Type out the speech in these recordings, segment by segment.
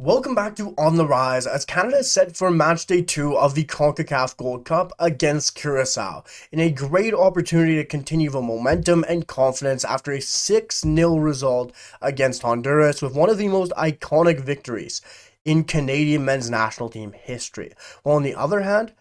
Welcome back to On the Rise as Canada is set for match day 2 of the Concacaf Gold Cup against Curacao in a great opportunity to continue the momentum and confidence after a 6-0 result against Honduras with one of the most iconic victories in Canadian men's national team history. While on the other hand,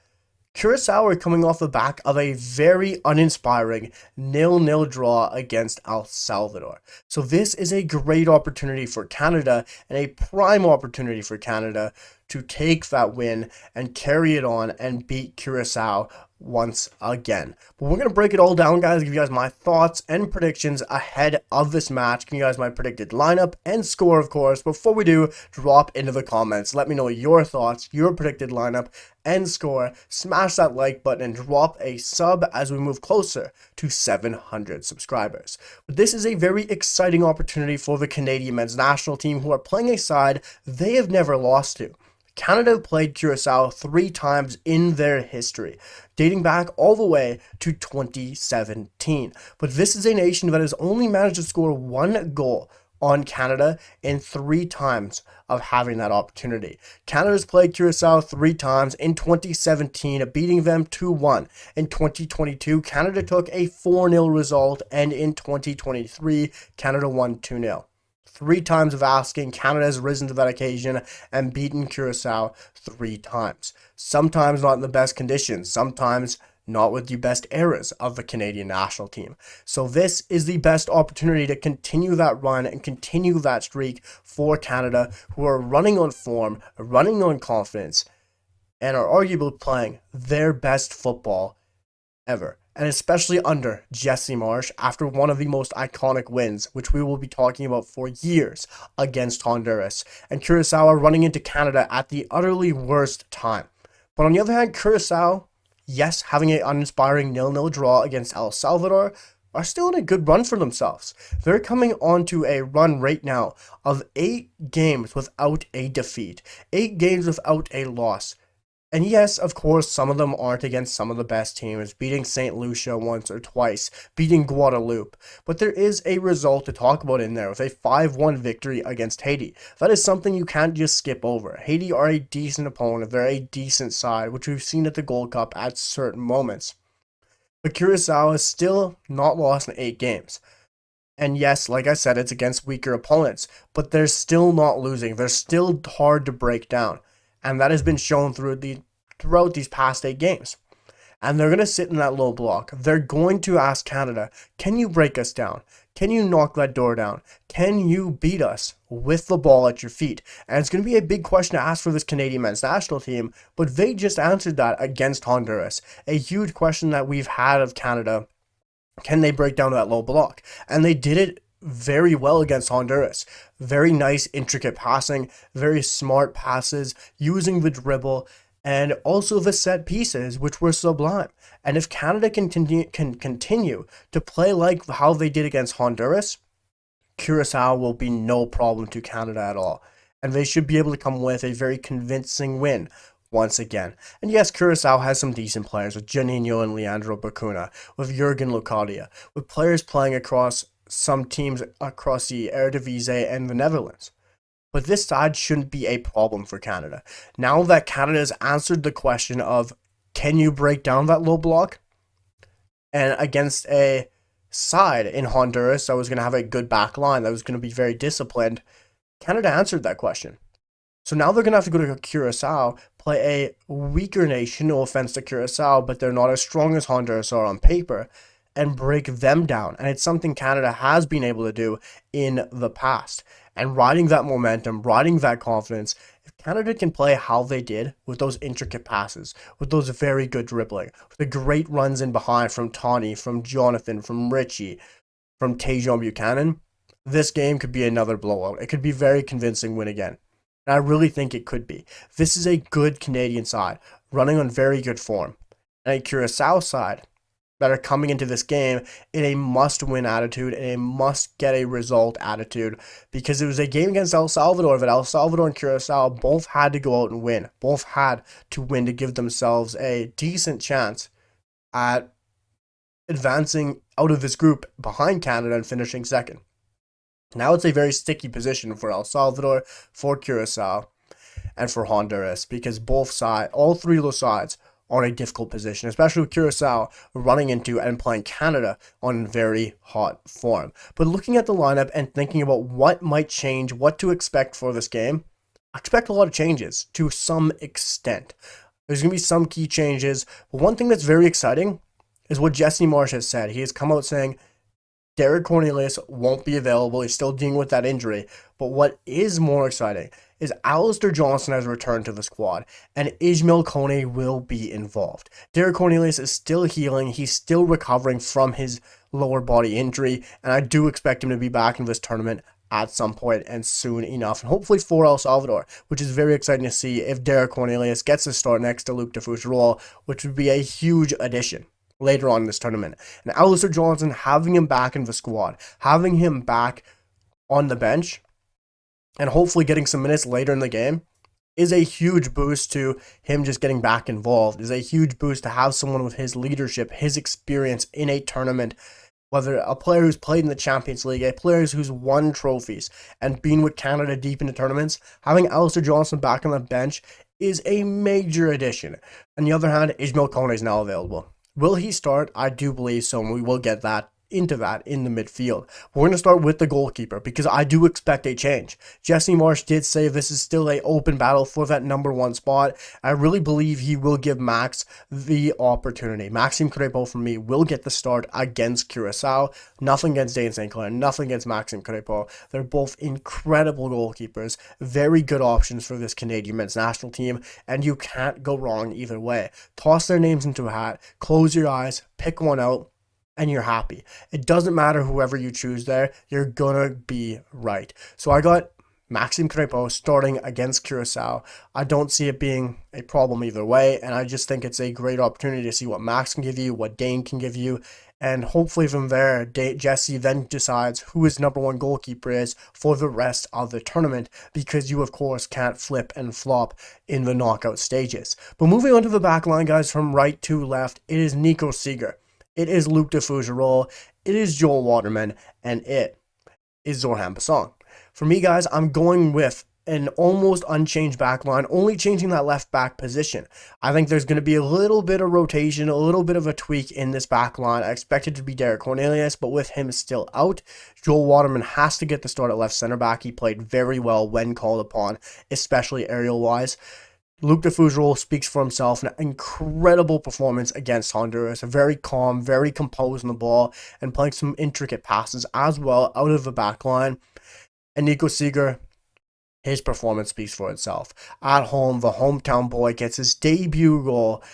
Curacao are coming off the back of a very uninspiring 0-0 draw against El Salvador. So this is a great opportunity for Canada and a prime opportunity for Canada to take that win and carry it on and beat Curacao once again. But we're going to break it all down, guys, give you guys my thoughts and predictions ahead of this match, give you guys my predicted lineup and score, of course. Before we do, drop into the comments. Let me know your thoughts, your predicted lineup and score. Smash that like button and drop a sub as we move closer to 700 subscribers. But this is a very exciting opportunity for the Canadian men's national team, who are playing a side they have never lost to. Canada played Curacao 3 times in their history, dating back all the way to 2017. But this is a nation that has only managed to score 1 goal on Canada in 3 times of having that opportunity. Canada's played Curacao 3 times in 2017, beating them 2-1. In 2022, Canada took a 4-0 result, and in 2023, Canada won 2-0. 3 times of asking, Canada has risen to that occasion and beaten Curacao 3 times. Sometimes not in the best conditions, sometimes not with the best eras of the Canadian national team. So this is the best opportunity to continue that run and continue that streak for Canada, who are running on form, running on confidence, and are arguably playing their best football ever. And especially under Jesse Marsch after one of the most iconic wins, which we will be talking about for years, against Honduras. And Curacao are running into Canada at the utterly worst time. But on the other hand, Curacao, yes, having an uninspiring 0-0 draw against El Salvador, are still in a good run for themselves. They're coming onto a run right now of 8 games without a defeat, 8 games without a loss. And yes, of course, some of them aren't against some of the best teams, beating St. Lucia once or twice, beating Guadeloupe. But there is a result to talk about in there with a 5-1 victory against Haiti. That is something you can't just skip over. Haiti are a decent opponent, they're a decent side, which we've seen at the Gold Cup at certain moments. But Curacao has still not lost in 8 games. And yes, like I said, it's against weaker opponents, but they're still not losing. They're still hard to break down. And that has been shown throughout these past 8 games. And they're going to sit in that low block. They're going to ask Canada, can you break us down? Can you knock that door down? Can you beat us with the ball at your feet? And it's going to be a big question to ask for this Canadian men's national team, but they just answered that against Honduras. A huge question that we've had of Canada, can they break down that low block? And they did it very well against Honduras. Very nice, intricate passing, very smart passes, using the dribble, and also the set pieces, which were sublime. And if Canada can continue to play like how they did against Honduras, Curacao will be no problem to Canada at all. And they should be able to come with a very convincing win once again. And yes, Curacao has some decent players with Juninho and Leandro Bacuna, with Jurgen Locadia, with players playing across some teams across the Eredivisie and the Netherlands. But this side shouldn't be a problem for Canada. Now that Canada has answered the question of, can you break down that low block? And against a side in Honduras that was going to have a good back line, that was going to be very disciplined, Canada answered that question. So now they're going to have to go to Curacao, play a weaker nation, no offense to Curacao, but they're not as strong as Honduras are on paper, and break them down. And it's something Canada has been able to do in the past. And riding that momentum, riding that confidence, if Canada can play how they did with those intricate passes, with those very good dribbling, with the great runs in behind from Tawny, from Jonathan, from Richie, from Tajon Buchanan, this game could be another blowout. It could be a very convincing win again. And I really think it could be. This is a good Canadian side, running on very good form. And a Curacao side that are coming into this game in a must-win attitude and a must-get-a-result attitude, because it was a game against El Salvador that El Salvador and Curacao both had to go out and win. Both had to win to give themselves a decent chance at advancing out of this group behind Canada and finishing second. Now it's a very sticky position for El Salvador, for Curacao, and for Honduras, because all three of those sides are in a difficult position, especially with Curacao running into and playing Canada on very hot form. But looking at the lineup and thinking about what might change, what to expect for this game, I expect a lot of changes to some extent. There's going to be some key changes, but one thing that's very exciting is what Jesse Marsch has said. He has come out saying Derek Cornelius won't be available. He's still dealing with that injury. But what is more exciting is Alistair Johnston has returned to the squad, and Ismail Kone will be involved. Derek Cornelius is still healing. He's still recovering from his lower body injury, and I do expect him to be back in this tournament at some point and soon enough, and hopefully for El Salvador, which is very exciting to see if Derek Cornelius gets to start next to Luke DeFougerolles, which would be a huge addition later on in this tournament. And Alistair Johnston, having him back in the squad, having him back on the bench, and hopefully getting some minutes later in the game, is a huge boost to him just getting back involved, is a huge boost to have someone with his leadership, his experience in a tournament, whether a player who's played in the Champions League, a player who's won trophies, and been with Canada deep into tournaments, having Alistair Johnston back on the bench is a major addition. On the other hand, Ismail Kone is now available. Will he start? I do believe so, and we will get into that in the midfield. We're going to start with the goalkeeper because I do expect a change. Jesse Marsch did say this is still an open battle for that number one spot. I really believe he will give Max the opportunity. Maxime Crepeau, for me, will get the start against Curacao. Nothing against Dane St. Clair, nothing against Maxime Crepeau. They're both incredible goalkeepers, very good options for this Canadian men's national team, and you can't go wrong either way. Toss their names into a hat, close your eyes, pick one out, and you're happy. It doesn't matter whoever you choose there, you're gonna be right. So I got Maxime Crepeau starting against Curacao. I don't see it being a problem either way, and I just think it's a great opportunity to see what Max can give you, what Dane can give you, and hopefully from there, Jesse then decides who his number one goalkeeper is for the rest of the tournament, because you, of course, can't flip and flop in the knockout stages. But moving on to the back line, guys, from right to left, it is Nico Seeger. It is Luke DeFougerolles, it is Joel Waterman, and it is Zorhan Bassong. For me, guys, I'm going with an almost unchanged back line, only changing that left back position. I think there's going to be a little bit of rotation, a little bit of a tweak in this back line. I expect it to be Derek Cornelius, but with him still out, Joel Waterman has to get the start at left center back. He played very well when called upon, especially aerial-wise. Luke DeFougerolles speaks for himself. An incredible performance against Honduras. Very calm, very composed on the ball, and playing some intricate passes as well out of the back line. And Nico Seeger, his performance speaks for itself. At home, the hometown boy gets his debut goal,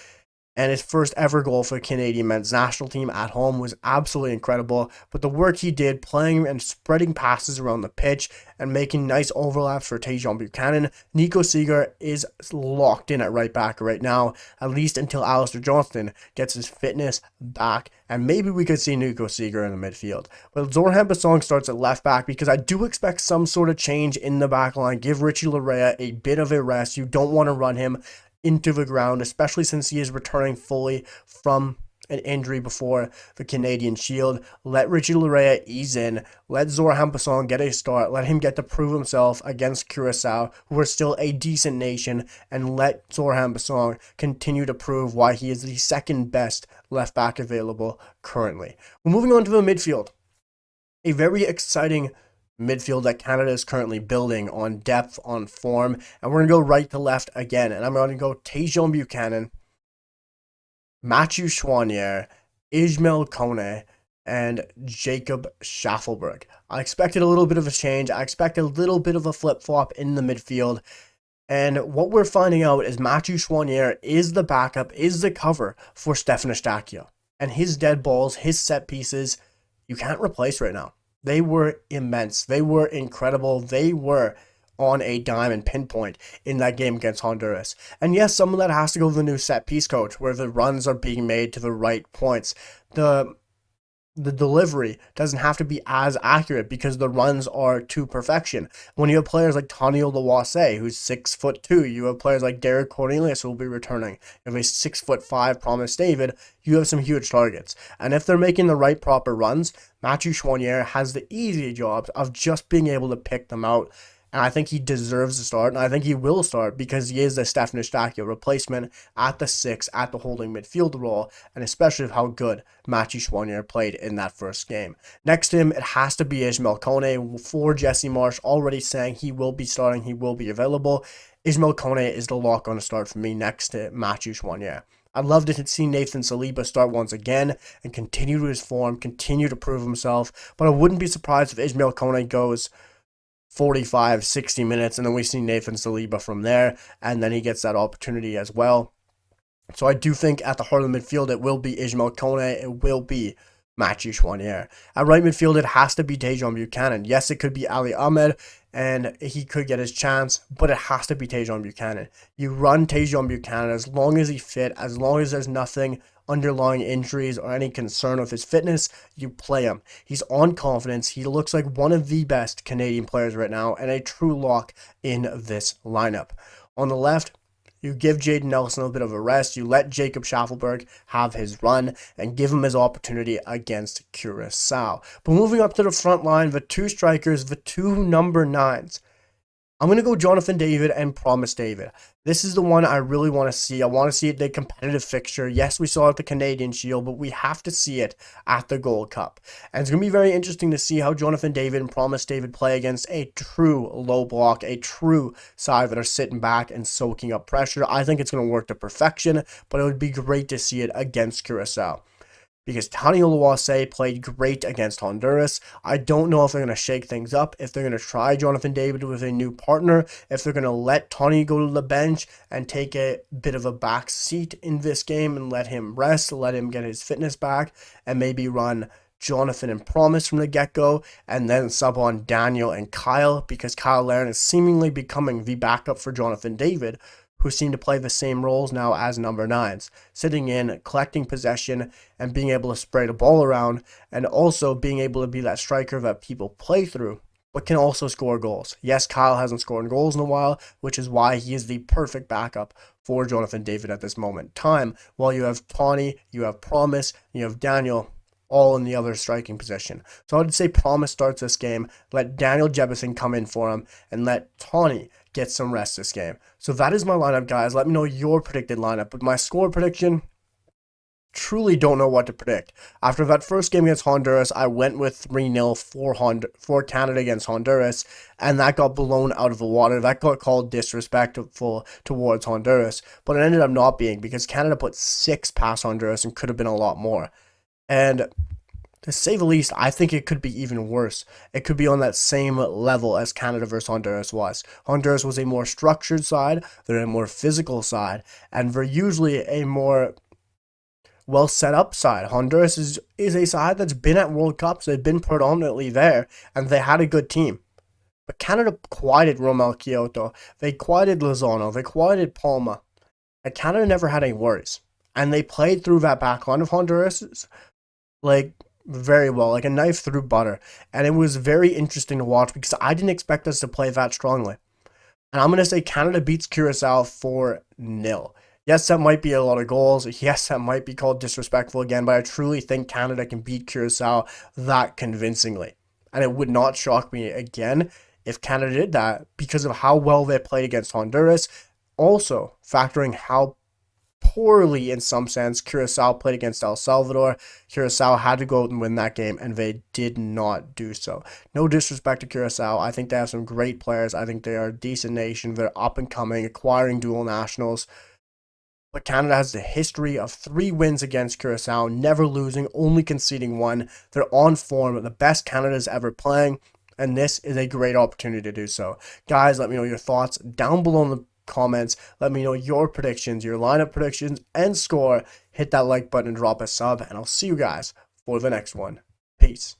and his first ever goal for the Canadian men's national team at home was absolutely incredible. But the work he did playing and spreading passes around the pitch and making nice overlaps for Tajon Buchanan, Nico Seeger is locked in at right back right now, at least until Alistair Johnston gets his fitness back, and maybe we could see Nico Seeger in the midfield. But Zorhan Bassong starts at left back because I do expect some sort of change in the back line. Give Richie Laryea a bit of a rest. You don't want to run him into the ground, especially since he is returning fully from an injury before the Canadian Shield. Let Richie Laryea ease in. Let Zorhan Bassong get a start. Let him get to prove himself against Curacao, who are still a decent nation, and let Zorhan Bassong continue to prove why he is the second best left back available currently. We're moving on to the midfield. A very exciting midfield that Canada is currently building on depth, on form, and we're going to go right to left again, and I'm going to go Tajon Buchanan, Mathieu Choinière, Ismail Kone, and Jacob Schaffelberg. I expected a little bit of a change. I expect a little bit of a flip-flop in the midfield, and what we're finding out is Mathieu Choinière is the backup, is the cover for Stefan Eustaquio, and his dead balls, his set pieces, you can't replace right now. They were immense. They were incredible. They were on a dime and pinpoint in that game against Honduras. And yes, some of that has to go to the new set piece coach, where the runs are being made to the right points. The the delivery doesn't have to be as accurate because the runs are to perfection. When you have players like Tony Oluwase, who's 6'2", you have players like Derek Cornelius who will be returning. You have a 6'5" Promise David. You have some huge targets, and if they're making the right proper runs, Matthew Choinière has the easy job of just being able to pick them out. And I think he deserves to start, and I think he will start because he is the Stefan Eustaquio replacement at the 6, at the holding midfield role, and especially of how good Matthew Choinière played in that first game. Next to him, it has to be Ismail Kone, for Jesse Marsch already saying he will be starting, he will be available. Ismail Kone is the lock on to start for me next to Matthew Choinière. I'd love to see Nathan Saliba start once again and continue his form, continue to prove himself, but I wouldn't be surprised if Ismail Kone goes 45, 60 minutes, and then we see Nathan Saliba from there, and then he gets that opportunity as well. So I do think at the heart of the midfield, it will be Ismail Kone, it will be Mathieu Choinière. At right midfield, it has to be Tajon Buchanan. Yes, it could be Ali Ahmed, and he could get his chance, but it has to be Tajon Buchanan. You run Tajon Buchanan as long as he's fit, as long as there's nothing underlying injuries or any concern with his fitness, you play him. He's on confidence. He looks like one of the best Canadian players right now and a true lock in this lineup. On the left, you give Jaden Nelson a bit of a rest. You let Jacob Schaffelberg have his run and give him his opportunity against Curacao. But moving up to the front line, the two strikers, the two number 9s. I'm going to go Jonathan David and Promise David. This is the one I really want to see. I want to see it in a competitive fixture. Yes, we saw it at the Canadian Shield, but we have to see it at the Gold Cup. And it's going to be very interesting to see how Jonathan David and Promise David play against a true low block, a true side that are sitting back and soaking up pressure. I think it's going to work to perfection, but it would be great to see it against Curacao, because Tony Oluwase played great against Honduras. I don't know if they're going to shake things up, if they're going to try Jonathan David with a new partner, if they're going to let Tony go to the bench and take a bit of a back seat in this game and let him rest, let him get his fitness back, and maybe run Jonathan and Promise from the get-go, and then sub on Daniel and Kyle, because Kyle Larin is seemingly becoming the backup for Jonathan David, who seem to play the same roles now as number 9s, sitting in, collecting possession, and being able to spray the ball around, and also being able to be that striker that people play through, but can also score goals. Yes, Kyle hasn't scored goals in a while, which is why he is the perfect backup for Jonathan David at this moment in time, while you have Tawny, you have Promise, you have Daniel, all in the other striking position. So I would say Promise starts this game, let Daniel Jebison come in for him, and let Tawny get some rest this game. So that is my lineup, guys. Let me know your predicted lineup. But my score prediction, truly don't know what to predict. After that first game against Honduras, I went with 3-0 for Canada against Honduras, and that got blown out of the water. That got called disrespectful towards Honduras, but it ended up not being, because Canada put 6 past Honduras and could have been a lot more. And to say the least, I think it could be even worse. It could be on that same level as Canada versus Honduras was. Honduras was a more structured side, they're a more physical side, and they're usually a more well set up side. Honduras is a side that's been at World Cups, they've been predominantly there, and they had a good team. But Canada quieted Romel Kyoto, they quieted Lozano, they quieted Palma, and Canada never had any worries. And they played through that back line of Honduras like very well, like a knife through butter. And it was very interesting to watch because I didn't expect us to play that strongly. And I'm going to say Canada beats Curacao 4-0. Yes, that might be a lot of goals. Yes, that might be called disrespectful again, but I truly think Canada can beat Curacao that convincingly. And it would not shock me again if Canada did that, because of how well they played against Honduras. Also, factoring how poorly, in some sense, Curacao played against El Salvador. Curacao had to go out and win that game, and they did not do so. No disrespect to Curacao. I think they have some great players. I think they are a decent nation. They're up and coming, acquiring dual nationals. But Canada has the history of 3 wins against Curacao, never losing, only conceding 1. They're on form, the best Canada's ever playing, and this is a great opportunity to do so. Guys, let me know your thoughts down below in the comments. Let me know your predictions, your lineup predictions, and score. Hit that like button and drop a sub, and I'll see you guys for the next one. Peace.